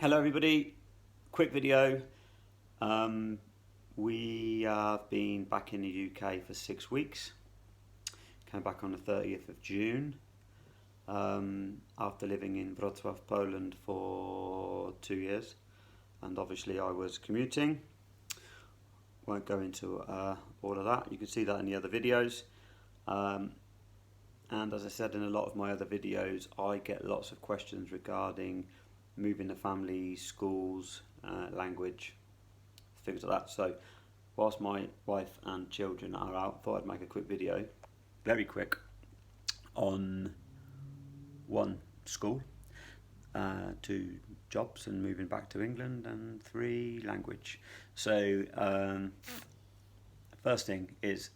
Hello everybody, quick video. We have been back in the UK for 6 weeks. Came back on the 30th of June after living in Wroclaw, Poland for 2 years, and obviously I was commuting. Won't go into all of that, you can see that in the other videos. And as I said in a lot of my other videos, I get lots of questions regarding moving the family, schools, language, things like that. So whilst my wife and children are out, thought I'd make a quick video, very quick, on one, school, two, jobs and moving back to England, and three, language. So first thing is,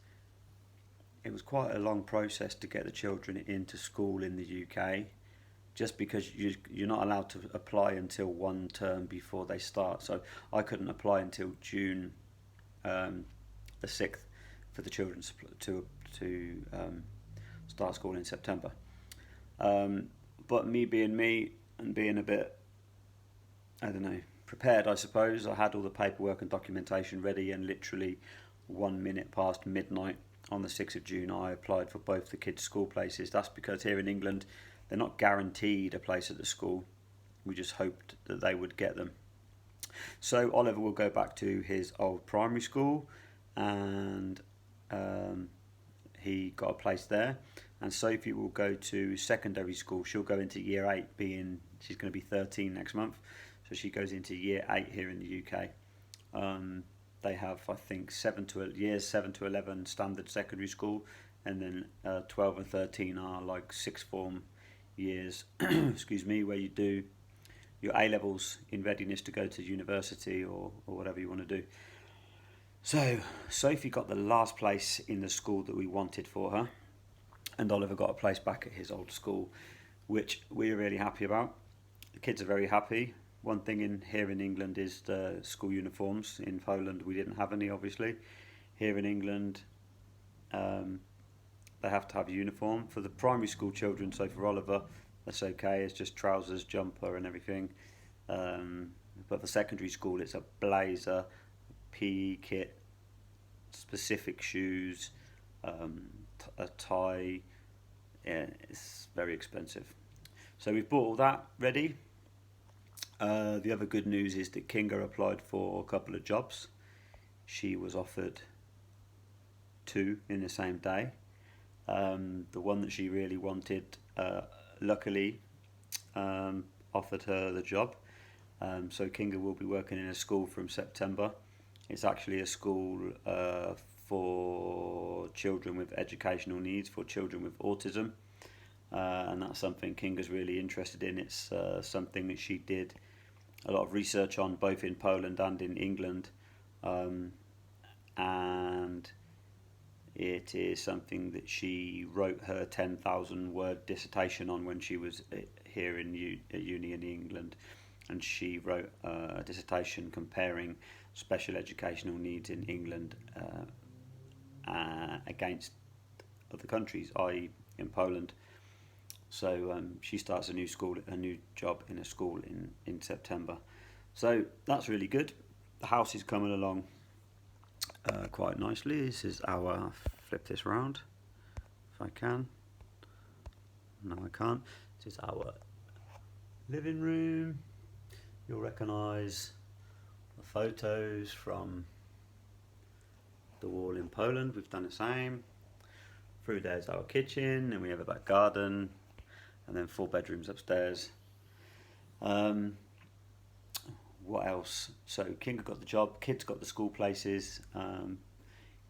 it was quite a long process to get the children into school in the UK, just because you're not allowed to apply until one term before they start. So I couldn't apply until June the 6th for the children to start school in September. But me being me and being a bit, I don't know, prepared, I suppose, I had all the paperwork and documentation ready, and literally 1 minute past midnight on the 6th of June I applied for both the kids' school places. That's because here in England they're not guaranteed a place at the school. We just hoped that they would get them. So Oliver will go back to his old primary school, and he got a place there. And Sophie will go to secondary school. She'll go into year 8, she's going to be 13 next month. So she goes into year 8 here in the UK. They have, I think, years 7 to 11 standard secondary school, and then 12 and 13 are like sixth form years, excuse me, where you do your A-levels in readiness to go to university or whatever you want to do. So Sophie got the last place in the school that we wanted for her, and Oliver got a place back at his old school, which we're really happy about. The kids are very happy. One thing here in England is the school uniforms. In Poland we didn't have any, obviously. Here in England they have to have a uniform. For the primary school children, so for Oliver, that's okay, it's just trousers, jumper and everything. But for secondary school it's a blazer, PE kit, specific shoes, a tie. Yeah, it's very expensive. So we've bought all that ready. The other good news is that Kinga applied for a couple of jobs. She was offered 2 in the same day. The one that she really wanted, luckily, offered her the job. So Kinga will be working in a school from September. It's actually a school for children with educational needs, for children with autism. And that's something Kinga's really interested in. It's something that she did a lot of research on, both in Poland and in England, and it is something that she wrote her 10,000 word dissertation on when she was here at uni in England. And she wrote a dissertation comparing special educational needs in England against other countries, i.e. in Poland. So she starts a new job in a school in September. So that's really good. The house is coming along quite nicely. This is flip this round if I can. No, I can't. This is our living room. You'll recognise the photos from the wall in Poland. We've done the same. Through there's our kitchen, and we have a back garden, and then 4 bedrooms upstairs. What else? So Kinga got the job, kids got the school places.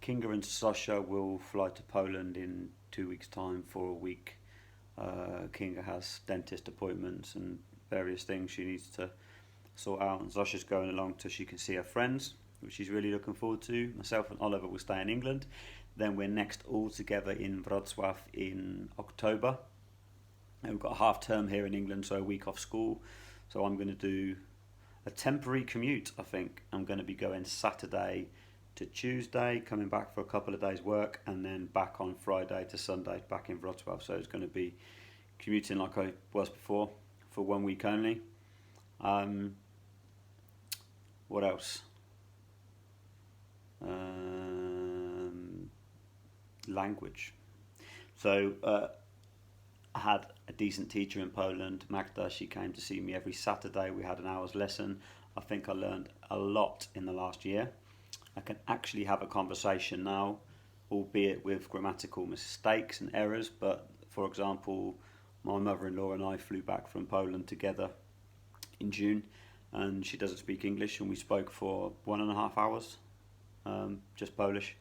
Kinga and Sasha will fly to Poland in 2 weeks' time for a week. Kinga has dentist appointments and various things she needs to sort out, and Sasha's going along so she can see her friends, which she's really looking forward to. Myself and Oliver will stay in England. Then we're next all together in Wrocław in October. And we've got a half term here in England, so a week off school. So I'm going to do a temporary commute, I think. I'm going to be going Saturday to Tuesday, coming back for a couple of days work, and then back on Friday to Sunday, back in Wrocław. So it's going to be commuting like I was before for 1 week only. What else? Language. So I had a decent teacher in Poland, Magda. She came to see me every Saturday. We had an hour's lesson. I think I learned a lot in the last year. I can actually have a conversation now, albeit with grammatical mistakes and errors. But for example, my mother-in-law and I flew back from Poland together in June, and she doesn't speak English, and we spoke for 1.5 hours, just Polish.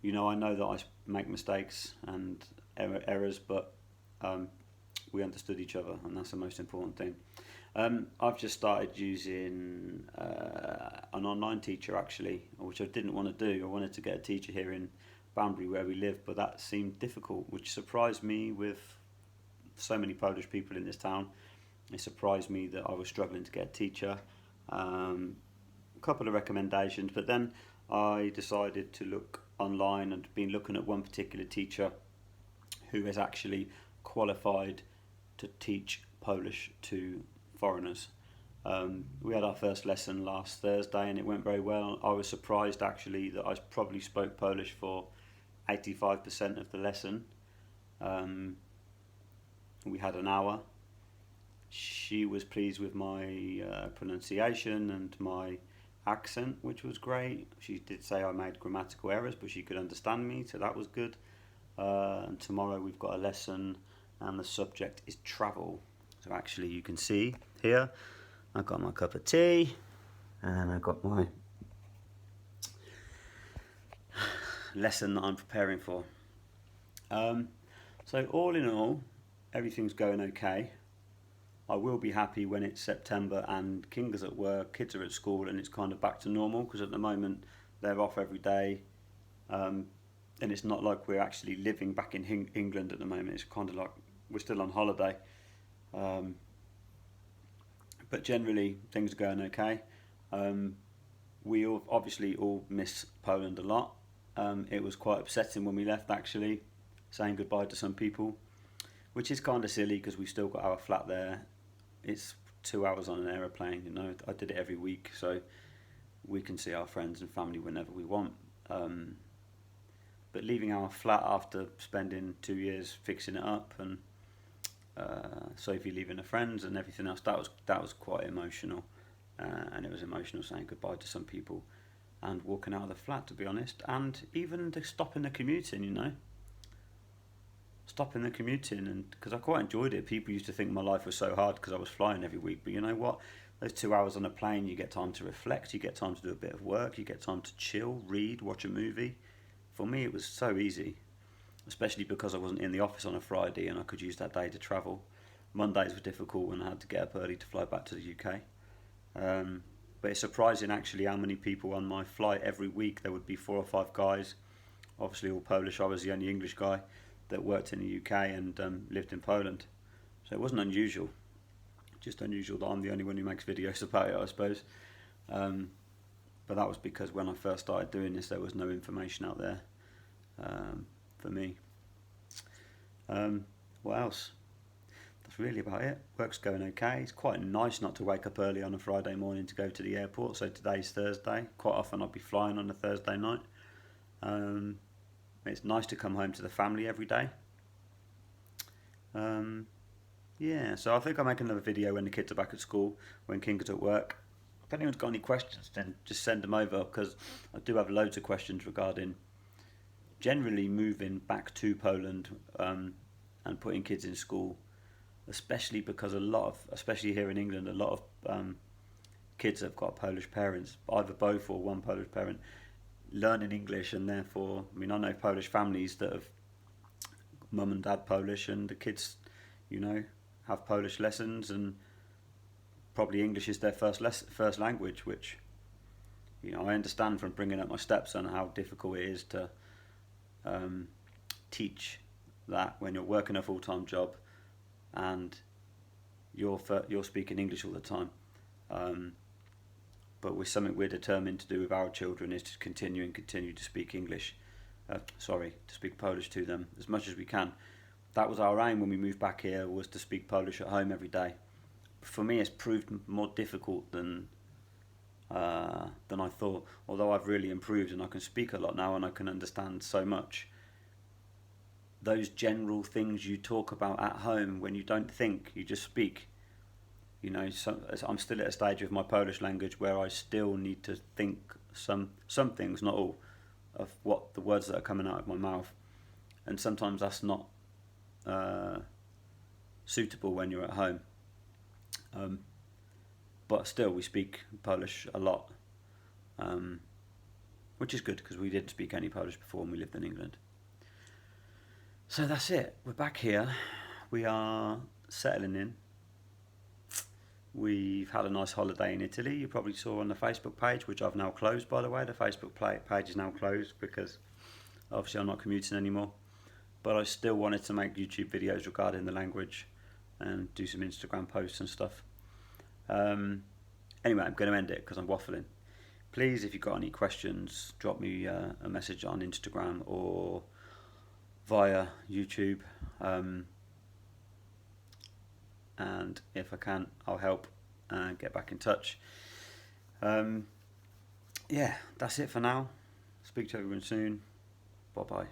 You know, I know that I make mistakes and errors, but we understood each other, and that's the most important thing. I've just started using an online teacher actually, which I didn't want to do. I wanted to get a teacher here in Banbury where we live, but that seemed difficult, which surprised me with so many Polish people in this town. It surprised me that I was struggling to get a teacher. A couple of recommendations, but then I decided to look online and been looking at one particular teacher who is actually qualified to teach Polish to foreigners. We had our first lesson last Thursday and it went very well. I was surprised actually that I probably spoke Polish for 85% of the lesson. We had an hour. She was pleased with my pronunciation and my accent, which was great. She did say I made grammatical errors, but she could understand me, so that was good. And tomorrow we've got a lesson, and the subject is travel. So actually, you can see here, I've got my cup of tea, and I've got my lesson that I'm preparing for. So all in all, everything's going okay. I will be happy when it's September and Kinga's at work, kids are at school, and it's kind of back to normal, because at the moment they're off every day, and it's not like we're actually living back in England at the moment. It's kind of like we're still on holiday, but generally things are going okay. We all, obviously all miss Poland a lot. It was quite upsetting when we left actually, saying goodbye to some people, which is kind of silly because we've still got our flat there. It's 2 hours on an aeroplane, you know. I did it every week, so we can see our friends and family whenever we want. But leaving our flat after spending 2 years fixing it up, and Sophie leaving her friends and everything else, that was quite emotional. And it was emotional saying goodbye to some people and walking out of the flat, to be honest, and even stopping the commuting, you know. Stopping the commuting, and because I quite enjoyed it. People used to think my life was so hard because I was flying every week, but you know what, those 2 hours on a plane, you get time to reflect, you get time to do a bit of work, you get time to chill, read, watch a movie. For me it was so easy, especially because I wasn't in the office on a Friday and I could use that day to travel. Mondays were difficult when I had to get up early to fly back to the UK. But it's surprising actually how many people on my flight every week. There would be 4 or 5 guys, obviously all Polish. I was the only English guy that worked in the UK and lived in Poland, so it wasn't unusual. Just unusual that I'm the only one who makes videos about it, I suppose. But that was because when I first started doing this, there was no information out there for me. What else? That's really about it. Work's going okay. It's quite nice not to wake up early on a Friday morning to go to the airport. So today's Thursday. Quite often I'll be flying on a Thursday night. It's nice to come home to the family every day. Yeah, so I think I'll make another video when the kids are back at school, when Kinga's at work. If anyone's got any questions, then just send them over, because I do have loads of questions regarding generally moving back to Poland and putting kids in school, especially because especially here in England, a lot of kids have got Polish parents, either both or one Polish parent, learning English, and therefore, I mean, I know Polish families that have mum and dad Polish, and the kids, you know, have Polish lessons, and probably English is their first language, which, you know, I understand from bringing up my stepson how difficult it is to teach that when you're working a full-time job and you're speaking English all the time. But with something we're determined to do with our children is to continue to speak English, to speak Polish to them as much as we can. That was our aim when we moved back here, was to speak Polish at home every day. For me, it's proved more difficult than than I thought. Although I've really improved and I can speak a lot now and I can understand so much, those general things you talk about at home when you don't think, you just speak. You know, so I'm still at a stage of my Polish language where I still need to think some things, not all, of what the words that are coming out of my mouth, and sometimes that's not suitable when you're at home. But still, we speak Polish a lot, which is good because we didn't speak any Polish before when we lived in England. So that's it. We're back here. We are settling in. We've had a nice holiday in Italy. You probably saw on the Facebook page, which I've now closed, by the way. The Facebook page is now closed because obviously I'm not commuting anymore. But I still wanted to make YouTube videos regarding the language and do some Instagram posts and stuff. Anyway, I'm going to end it because I'm waffling. Please, if you've got any questions, drop me a message on Instagram or via YouTube. And if I can, I'll help and get back in touch. Yeah, that's it for now. Speak to everyone soon. Bye bye.